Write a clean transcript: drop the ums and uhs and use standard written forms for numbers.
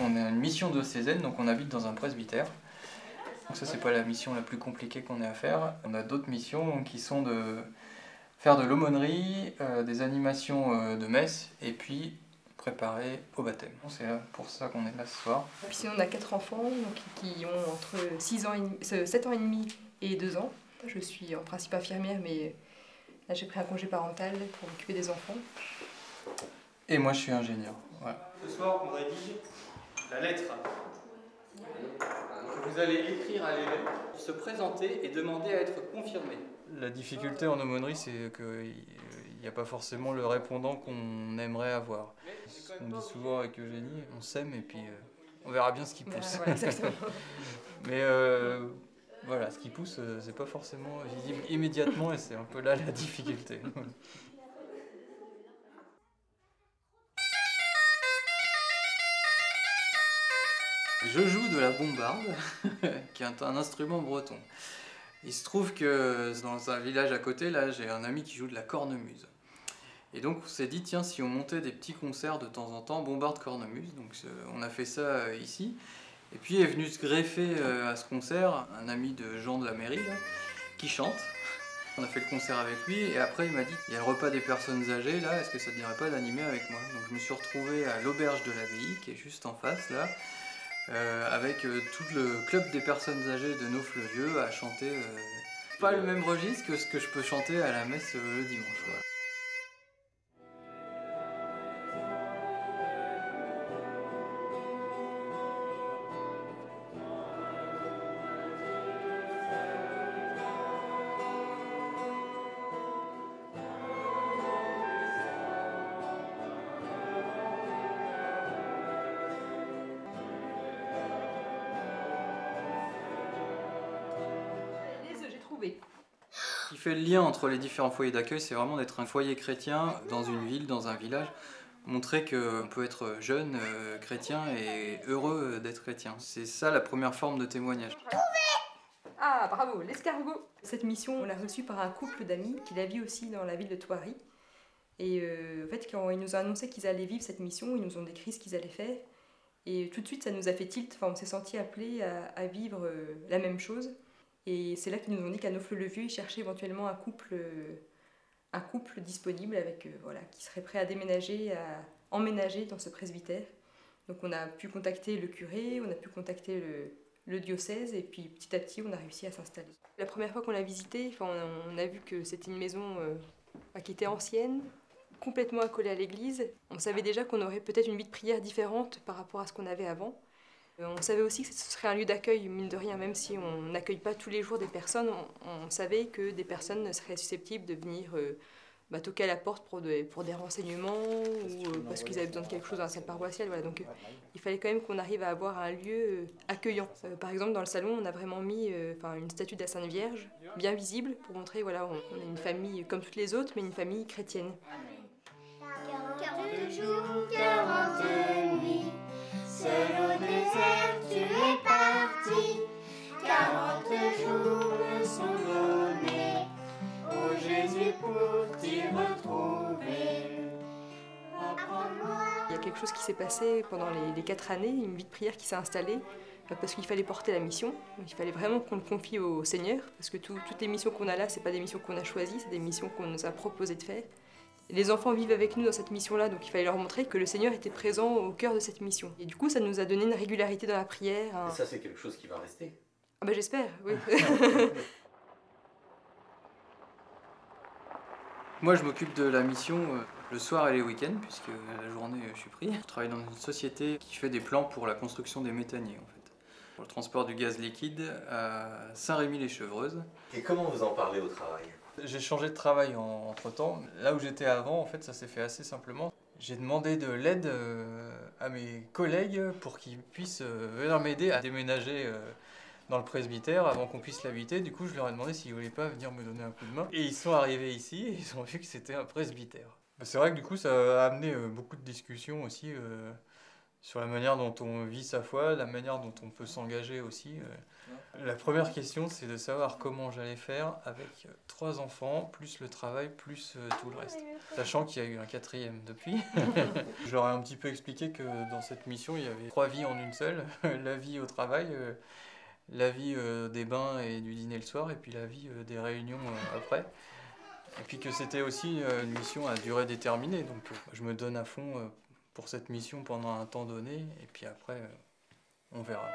On a une mission diocésaine, donc on habite dans un presbytère. Donc ça, c'est pas la mission la plus compliquée qu'on ait à faire. On a d'autres missions qui sont de faire de l'aumônerie, des animations de messe, et puis préparer au baptême. C'est pour ça qu'on est là ce soir. Puis sinon, on a 4 enfants donc, qui ont entre 7 ans et demi et 2 ans. Je suis en principe infirmière, mais là j'ai pris un congé parental pour m'occuper des enfants. Et moi je suis ingénieur. Voilà. Ce soir on rédige la lettre que vous allez écrire à l'évêque pour se présenter et demander à être confirmé. La difficulté en aumônerie, c'est qu'il n'y a pas forcément le répondant qu'on aimerait avoir. On dit souvent avec Eugénie, on s'aime et puis on verra bien ce qui pousse. Voilà, exactement. Mais voilà, ce qui pousse, c'est pas forcément visible immédiatement et c'est un peu là la difficulté. Je joue de la bombarde, qui est un instrument breton. Il se trouve que dans un village à côté, là, j'ai un ami qui joue de la cornemuse. Et donc on s'est dit, tiens, si on montait des petits concerts de temps en temps, bombarde cornemuse. Donc on a fait ça ici. Et puis est venu se greffer à ce concert un ami de Jean de la mairie, là, qui chante. On a fait le concert avec lui et après il m'a dit, il y a le repas des personnes âgées là, est-ce que ça te dirait pas d'animer avec moi? Donc je me suis retrouvé à l'auberge de l'abbaye, qui est juste en face là. Avec tout le club des personnes âgées de Naufle-Lieu à chanter pas le même registre que ce que je peux chanter à la messe le dimanche. Voilà. Ce qui fait le lien entre les différents foyers d'accueil, c'est vraiment d'être un foyer chrétien dans une ville, dans un village. Montrer qu'on peut être jeune, chrétien et heureux d'être chrétien. C'est ça la première forme de témoignage. Ah, bravo, l'escargot! Cette mission, on l'a reçue par un couple d'amis qui la vit aussi dans la ville de Thoiry. Et en fait, quand ils nous ont annoncé qu'ils allaient vivre cette mission, ils nous ont décrit ce qu'ils allaient faire. Et tout de suite, ça nous a fait tilt, enfin, on s'est senti appelés à vivre la même chose. Et c'est là qu'ils nous ont dit qu'à Naufle-le-Vieux, ils cherchaient éventuellement un couple disponible avec, voilà, qui serait prêt à déménager, à emménager dans ce presbytère. Donc on a pu contacter le curé, on a pu contacter le diocèse et puis petit à petit on a réussi à s'installer. La première fois qu'on l'a visité, enfin, on a vu que c'était une maison qui était ancienne, complètement accolée à l'église. On savait déjà qu'on aurait peut-être une vie de prière différente par rapport à ce qu'on avait avant. On savait aussi que ce serait un lieu d'accueil, mine de rien, même si on n'accueille pas tous les jours des personnes, on savait que des personnes seraient susceptibles de venir toquer à la porte pour des renseignements ou parce qu'ils avaient besoin de quelque chose dans la salle paroissiale. Voilà. Donc il fallait quand même qu'on arrive à avoir un lieu accueillant. Par exemple, dans le salon, on a vraiment mis une statue de la Sainte Vierge, bien visible, pour montrer voilà, on est une famille comme toutes les autres, mais une famille chrétienne. 40 jours, 40 nuits, seul au désert tu es parti. 40 jours me sont donnés, ô Jésus, pour t'y retrouver. Apprends-moi. Il y a quelque chose qui s'est passé pendant les 4 années, une vie de prière qui s'est installée, parce qu'il fallait porter la mission, il fallait vraiment qu'on le confie au Seigneur, parce que toutes les missions qu'on a là, c'est pas des missions qu'on a choisies, c'est des missions qu'on nous a proposé de faire. Les enfants vivent avec nous dans cette mission-là, donc il fallait leur montrer que le Seigneur était présent au cœur de cette mission. Et du coup, ça nous a donné une régularité dans la prière. Et ça, c'est quelque chose qui va rester? Ah bah j'espère, oui. Moi, je m'occupe de la mission le soir et les week-ends, puisque la journée, je suis pris. Je travaille dans une société qui fait des plans pour la construction des méthaniers, en fait. Pour le transport du gaz liquide à Saint-Rémy-les-Chevreuses. Et comment vous en parlez au travail? J'ai changé de travail entre-temps. Là où j'étais avant, en fait, ça s'est fait assez simplement. J'ai demandé de l'aide à mes collègues pour qu'ils puissent venir m'aider à déménager dans le presbytère avant qu'on puisse l'habiter. Du coup, je leur ai demandé s'ils voulaient pas venir me donner un coup de main. Et ils sont arrivés ici et ils ont vu que c'était un presbytère. C'est vrai que du coup, ça a amené beaucoup de discussions aussi sur la manière dont on vit sa foi, la manière dont on peut s'engager aussi. La première question, c'est de savoir comment j'allais faire avec 3 enfants, plus le travail, plus tout le reste. Sachant qu'il y a eu un 4e depuis. J'aurais un petit peu expliqué que dans cette mission, il y avait 3 vies en une seule. La vie au travail, la vie des bains et du dîner le soir, et puis la vie des réunions après. Et puis que c'était aussi une mission à durée déterminée. Donc je me donne à fond pour cette mission pendant un temps donné, et puis après, on verra.